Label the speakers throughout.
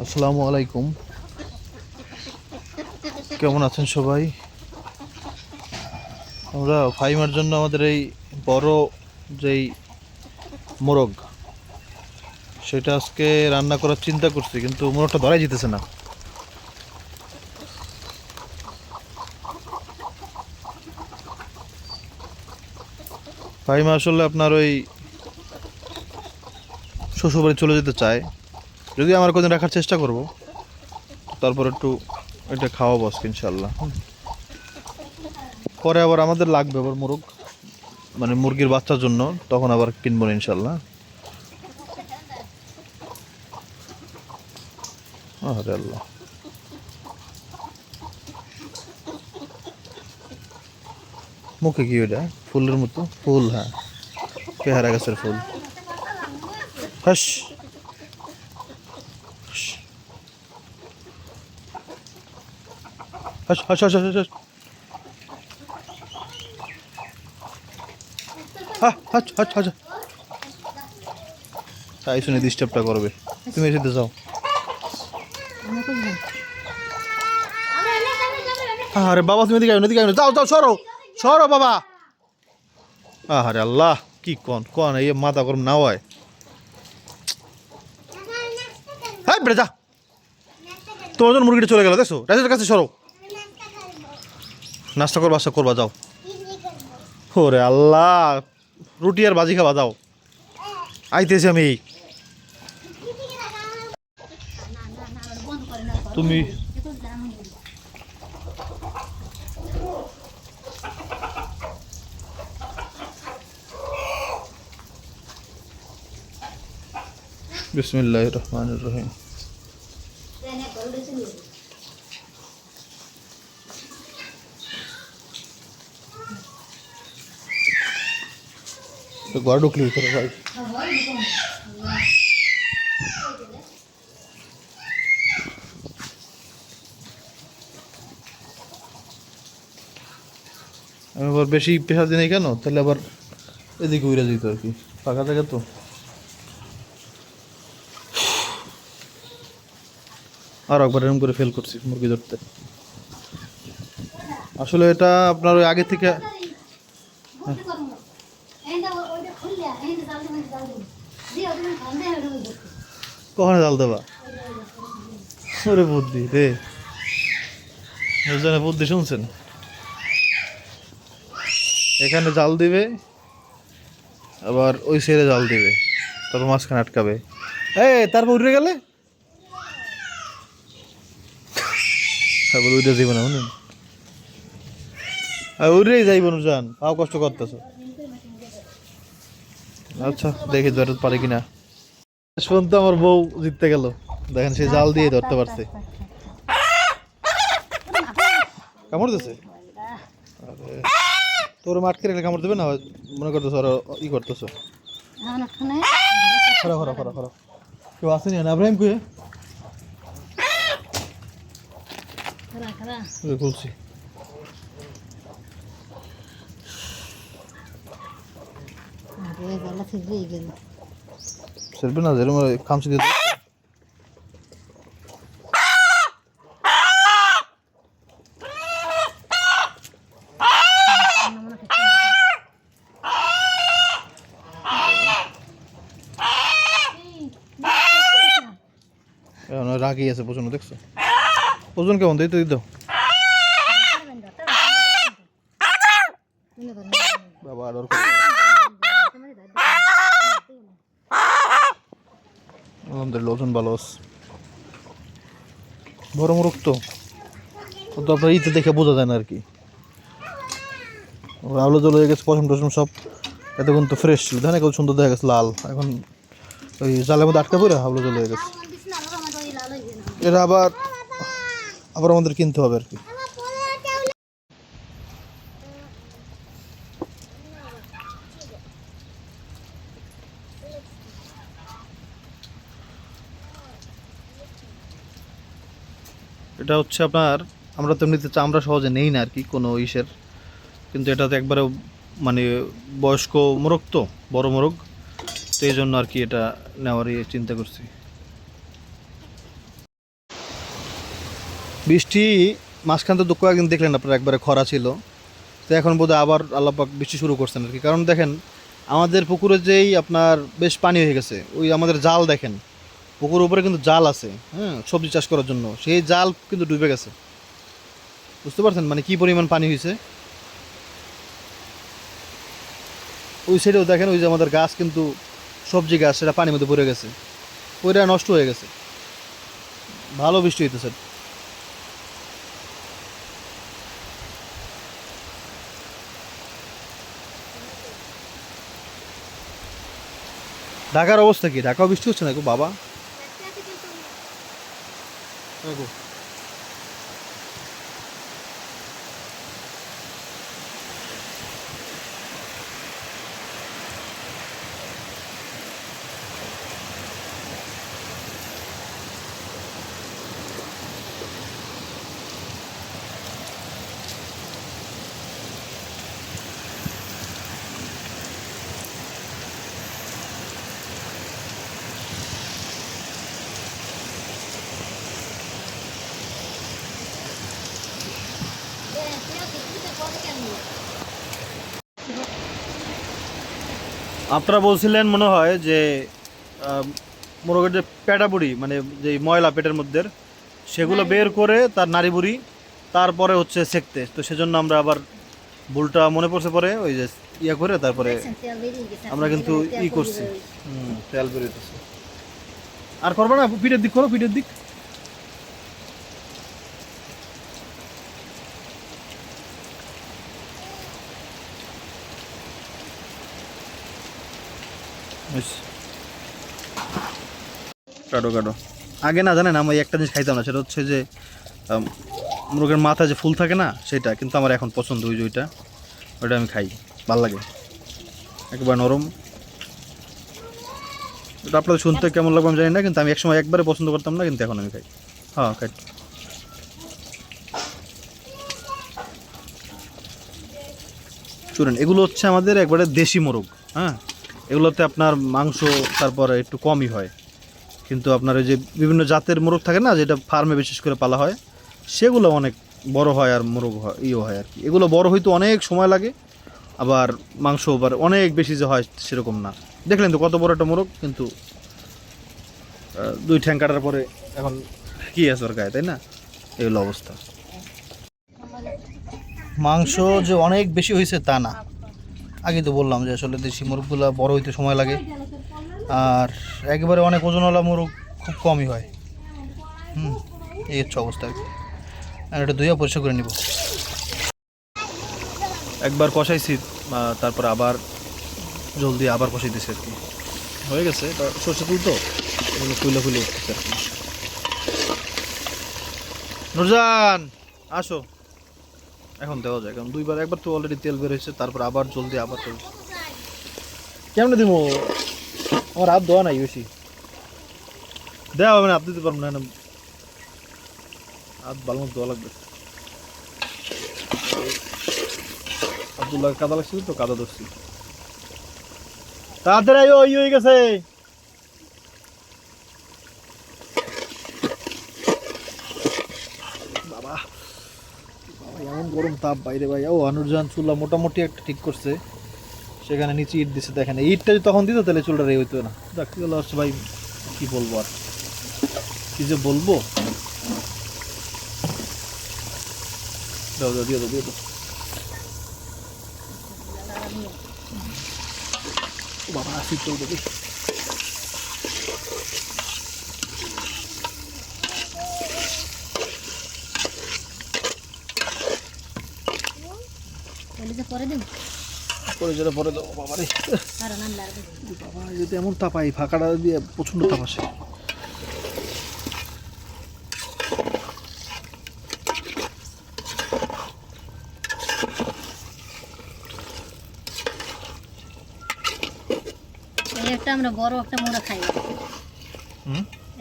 Speaker 1: আসসালামু আলাইকুম। কেমন আছেন সবাই? আমরা ফাইমার জন্য আমাদের এই বড় যেই মোরগ সেটা আজকে রান্না করার চিন্তা করছি, কিন্তু মোরগটা ধরাই যেতেছে না। ফাইমা আসলে আপনার ওই শ্বশুরবাড়ি চলে যেতে চায়, যদি আমার কোনদিন রাখার চেষ্টা করব, তারপর একটু এটা খাওয়াবো আজকে ইনশাল্লাহ। পরে আবার আমাদের লাগবে আবার মোরগ, মানে মুরগির বাচ্চার জন্য, তখন আবার কিনবো না ইনশাল্লাহ। আরে আল্লাহ, মুখে কি ওটা? ফুলের মতো ফুল? হ্যাঁ, পেয়ারা গাছের ফুল। হাস, হাস হাস হাস হাস হাস। হা হাস হাস হাস। তাই শুনে ডিস্টার্বটা করবে, তুমি এসে যাও। আরে বাবা, তুমি এদিকে এদিকে যাও যাও, সরো সরো বাবা। আরে আল্লাহ, কি কন কন, এই মাথা গরম না হয়। হ্যাঁ বেড়ে যা, তোমার জন্য মুরগিটা চলে গেল, দেখছো? রাজের কাছে সরো, নাস্তা করবা, আশা করবা, যাও। ওরে আল্লাহ, রুটি আর ভাজি খাবা, যাও। আইতেছি আমি। তুমি বিসমিল্লাহির রহমানির রহিম। তো ঘর ঢুকলি ভিতরে ভাই। আমি আবার বেশি প্রেশার দিই নাই কেন, তাহলে আবার এদিকে উড়ে যেত আর কি, ফাঁকা জায়গা তো। আর একবার এরকম করে ফেল করছি মুরগি ধরতে। আসলে এটা আপনার ওই আগে থেকে কখনো জাল দেবা? ওরে বুদ্ধি রে, বুদ্ধি শুনছেন? এখানে জাল দিবে, আবার ওই সাইডে জাল দিবে, তারপর মাঝখানে আটকাবে। তারপর উঠে গেলে তারপর উঠে যাইব না, বুঝলেন? উড়েই যাইব না, যান, তাও কষ্ট করতেছ। আচ্ছা, দেখি ধরতে পারে কিনা। শুনতে আমার বউ জিততে গেল, দেখেন সে জাল দিয়ে ধরতে পারছে। কামড় দিছে? তোর আটকে রেখে কামড় দেবে না, মনে করতেছ আর ই করতেছ। খরা খরা খরা খরা, কেউ আসেনি না? ইব্রাহিম কুয়ে খুলছি। সেলবে না, যেরকম খামচি দিয়ে রাগি আছে প্রচন্ড, দেখছো? ওজন কেমন দিতে দিত বাবা? আলহামদুলিল্লাহ ওজন ভালো আছে, বড় মুরগ তো, আপনার ইতে দেখে বোঝা যায় না আর কি। আলো জল হয়ে গেছে, পশম টসম সব এতক্ষণ তো ফ্রেশ ছিল, দেখেন কত সুন্দর দেখা গেছে লাল। এখন ওই জালের মধ্যে আটকা পড়ে হাওলো জল হয়ে গেছে। এটা আবার আবার আমাদের কিনতে হবে আর কি। এটা হচ্ছে আপনার, আমরা তো এমনিতে চামড়া সহজে নেই না আর কি কোনো ইসের, কিন্তু এটা তো একবারে মানে বয়স্ক মোরগ তো, বড় মোরগ, তো এই জন্য আর কি এটা নেওয়ারই চিন্তা করছি। বৃষ্টি মাঝখান তো দুঃখ একদিন দেখলেন আপনারা, একবারে খরা ছিল। তো এখন বোধহয় আবার আল্লাপাক বৃষ্টি শুরু করছেন আর কি। কারণ দেখেন আমাদের পুকুরে যেই আপনার বেশ পানি হয়ে গেছে, ওই আমাদের জাল দেখেন, পুকুরের উপরে কিন্তু জাল আছে, হ্যাঁ, সবজি চাষ করার জন্য, সেই জাল কিন্তু ডুবে গেছে। বুঝতে পারছেন মানে কি পরিমাণ পানি হয়েছে। ওই সাইডেও দেখেন, ওই যে আমাদের গাছ কিন্তু সবজি গাছ, সেটা পানির মধ্যে পড়ে গেছে, পড়ে নষ্ট হয়ে গেছে। ভালো বৃষ্টি হইতেছে। ঢাকার অবস্থা কি? ঢাকাও বৃষ্টি হচ্ছে না গো বাবা। হ্যাঁ গো। আপনারা বলছিলেন মনে হয় যে মোরগের যে পেটা বুড়ি, মানে যে ময়লা পেটের মধ্যে, সেগুলো বের করে তার নাড়ি বুড়ি তারপরে হচ্ছে সেঁকতে। তো সেজন্য আমরা আবার ভুলটা মনে পড়ছে পরে, ওই যে ইয়া করে তারপরে আমরা কিন্তু করছি। তেল বেরোতেছে। আর করবো না, পিঠের দিক করো, পিঠের দিক। কাটো কাটো। আগে না জানেন আমি একটা জিনিস খাইতাম না, সেটা হচ্ছে যে মুরগের মাথা যে ফুল থাকে না, সেটা কিন্তু আমার এখন পছন্দ। ওই যে ওইটা আমি খাই, ভাল লাগে, একবার নরম। ওটা আপনাদের শুনতে কেমন লাগবে আমি জানি না, কিন্তু আমি একসময় একবারে পছন্দ করতাম না, কিন্তু এখন আমি খাই। হ্যাঁ খাই। শুনেন, এগুলো হচ্ছে আমাদের একবারে দেশি মোরগ। হ্যাঁ, এগুলোতে আপনার মাংস তারপরে একটু কমই হয়, কিন্তু আপনার ওই যে বিভিন্ন জাতের মোরগ থাকে না, যেটা ফার্মে বিশেষ করে পালা হয়, সেগুলো অনেক বড় হয় আর মোরগ হয় হয় আর কি। এগুলো বড় হইতে অনেক সময় লাগে, আবার মাংস আবার অনেক বেশি যে হয় সেরকম না। দেখলেন তো কত বড় একটা মোরগ, কিন্তু 2 ঠ্যাং কাটার পরে এখন কি আছে ওর গায়ে, তাই না? এই হলো অবস্থা। মাংস যে অনেক বেশি হয়েছে তা না, আগে তো বললাম যে আসলে দেশি মোরগগুলো বড় হইতে সময় লাগে, আর একেবারে অনেক ওজনওয়ালা মোরগ খুব কমই হয়। এই হচ্ছে অবস্থা আর কি। আর এটা ধুয়ে পরিষ্কার করে নিব। একবার কষাইছি, তারপর আবার জল দিয়ে আবার কষাই দিছি আর কি। হয়ে গেছে, এটা সরষে তুল তো, এগুলো ফুলে ফুলে উঠতেছে আর কি। নুরজান আসো, এখন দেওয়া যায়, কারণ দুইবার, একবার তো অলরেডি তেল বের হয়েছে, তারপর আবার জল দিয়ে আবার তেল। কেমন দিব? আমার হাত ধোয়া নাই বেশি, দেওয়া হবে না, আপনি দিতে পারবেন না, হাত ভালো মতো ধোয়া লাগবে। আব্দুল্লাহ কাদা লাগছিল তো, কাদা ধরছি। তাড়াতাড়ি ওই হয়ে গেছে। বাবা এমন গরম তাপ বাইরে ভাই। ও আনুরজান চুলা মোটামুটি একটা ঠিক করছে, সেখানে নিচে ইট দিচ্ছে, দেখেন ইটটা যদি তখন দিত তাহলে চুলটা রে হইতো না। যাক হচ্ছে ভাই, কি বলবো আর, কি যে বলবো। দাও দাও, দিয়ে দাও, দিয়ে দাও। বাবা শীত চলবে। পরে যেটা পরে দেবো বাবারে। বাবা যদি এমন তাপাই, ফাঁকাটা দিয়ে প্রচণ্ড তাপ আসে।
Speaker 2: একটা আমরা বড় একটা মুরগি খাই,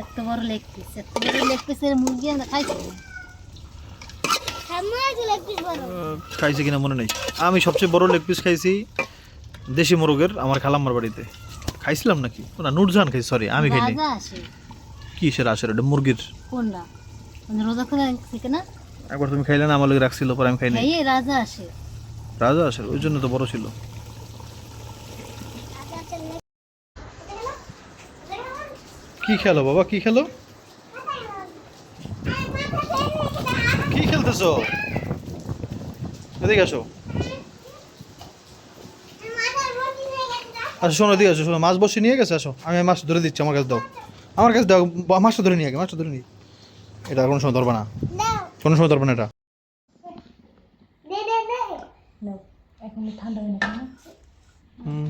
Speaker 2: এত বড় লেগ পিস, এত বড় লেগ পিসের মুরগি আমরা খাইছি।
Speaker 1: খাইছি কিনা মনে নেই। আমি সবচেয়ে বড় লেগ পিস খাইছি দেশি মোরগের, আমার খালাম্মার বাড়িতে খাইছিলাম নাকি না, নুরজান খাইছি, সরি আমি খাইনি।
Speaker 2: আসে
Speaker 1: কি সেটা আসলে এটা মুরগির,
Speaker 2: কোনটা? মানে রোজা করে থেকে না
Speaker 1: একবার তুমি খাইলে না, আমার লোক রাখছিল, পরে আমি খাই নাই।
Speaker 2: খাইয়ে রাজা আসে।
Speaker 1: রাজা আসে, ওই জন্য তো বড় ছিল। কি খেলো বাবা, কি খেলো, কি খেলতেছো? এদিকে আসো, আচ্ছা শোনো, এদিকে আসো, শোনো, মাছ বসে নিয়ে গেছে, আসো আমি মাছ ধরে দিচ্ছি, আমার কাছে দাও, আমার কাছে দাও, মাছটা ধরে নিয়ে আগে, মাছটা ধরে নিই। এটা কোনো সময় ধরবা না, কোনো সময় ধরবা না এটা।
Speaker 2: এখন ঠান্ডা হয় না
Speaker 1: হুম,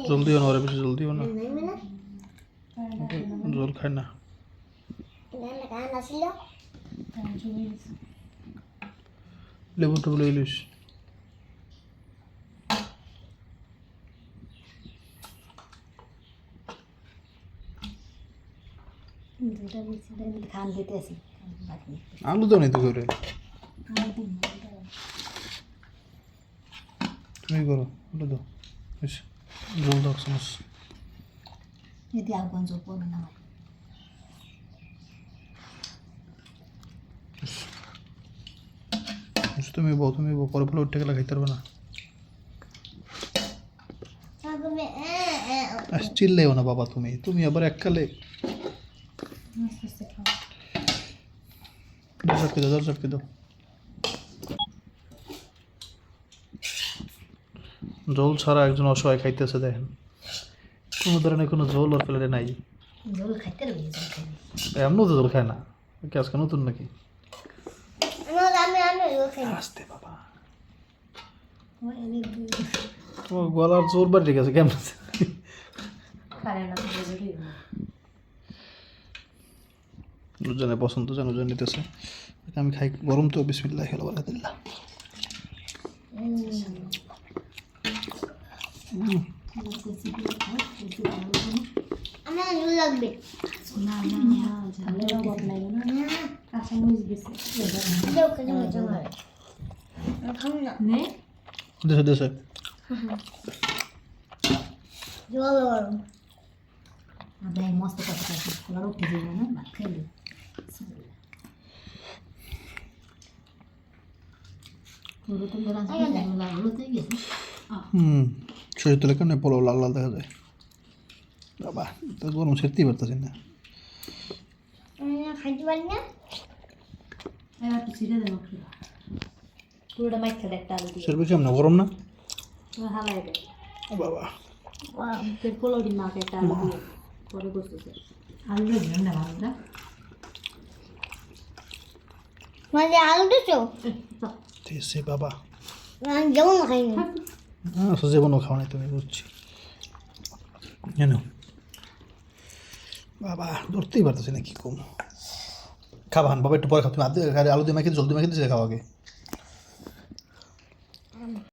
Speaker 1: জলদিও না, ওরা বেশি জলদিও না, জল খায় না। লেবু টেবু ইলিশ
Speaker 2: খান দিতে আসি
Speaker 1: আলু দাও নি তো করে, তুমি করো, আলু দাও, বেশ জল দাও চামচ।
Speaker 2: যদি আগুন পড়বে না
Speaker 1: তুমি বউ, তুমি বউ, পরে পরে উঠে গেলে খাইতে পারবে না। চিল্লেও না বাবা, তুমি তুমি আবার এককালে চাপকে দাও, চাপকে দাও। জল ছাড়া একজন অসহায় খাইতেছে, দেখেন কোনো ধরনের কোনো জল ওর প্লেটে নাই।
Speaker 2: জল খাইতে রবি জল খাই
Speaker 1: এমনও তো জল খায় না, কি আজকে নতুন নাকি? আসতে বাবা, তোমার গলার জোর বাড়ি গেছে কেমন? দুজনে পছন্দ, যেন দুজন নিতেছে, আমি খাই, গরম তো, বিসমিল্লাহ আলহামদুলিল্লাহ।
Speaker 2: লাগবে না না না ঝালের অভাব নাই না কাঁচা মরিচ বেশি দাও কেন জমা খাও না নে
Speaker 1: দেশে দেশে
Speaker 2: জল গরম আবে মস্ত কথা কথা কোলা রুটি দিও না ভাত খাইলে পুরো তো রাজ না হলো তো গেছে
Speaker 1: শরীর তুলে কেন পোলাও লাল লাল দেখা যায় বাবা, তো গরম সত্যি পারতেছি না।
Speaker 2: খাইতে পারি না এবার তো ছিঁড়ে দেবো পুরোটা মাইক খেলে একটা আলু দিয়ে
Speaker 1: সেরবে কেমন গরম না
Speaker 2: হালাই দেয়
Speaker 1: বাবা,
Speaker 2: ফের পোলাও দিন মাকে একটা আলু দিয়ে পরে বসতেছে আলু দিয়ে না ভালোটা মানে আলু দিছো
Speaker 1: দিয়েছি বাবা,
Speaker 2: যেমন খাইনি
Speaker 1: আচ্ছা জীবনও খাওয়া নাই তুমি, বুঝছি কেন বাবা, ধরতেই পারতেছি না, কি কম খাবান বাবা, একটু পরে খাও তুমি, আলু দিয়ে মাখিয়ে জলদি মাখিয়ে দিয়েছে খাওয়াকে।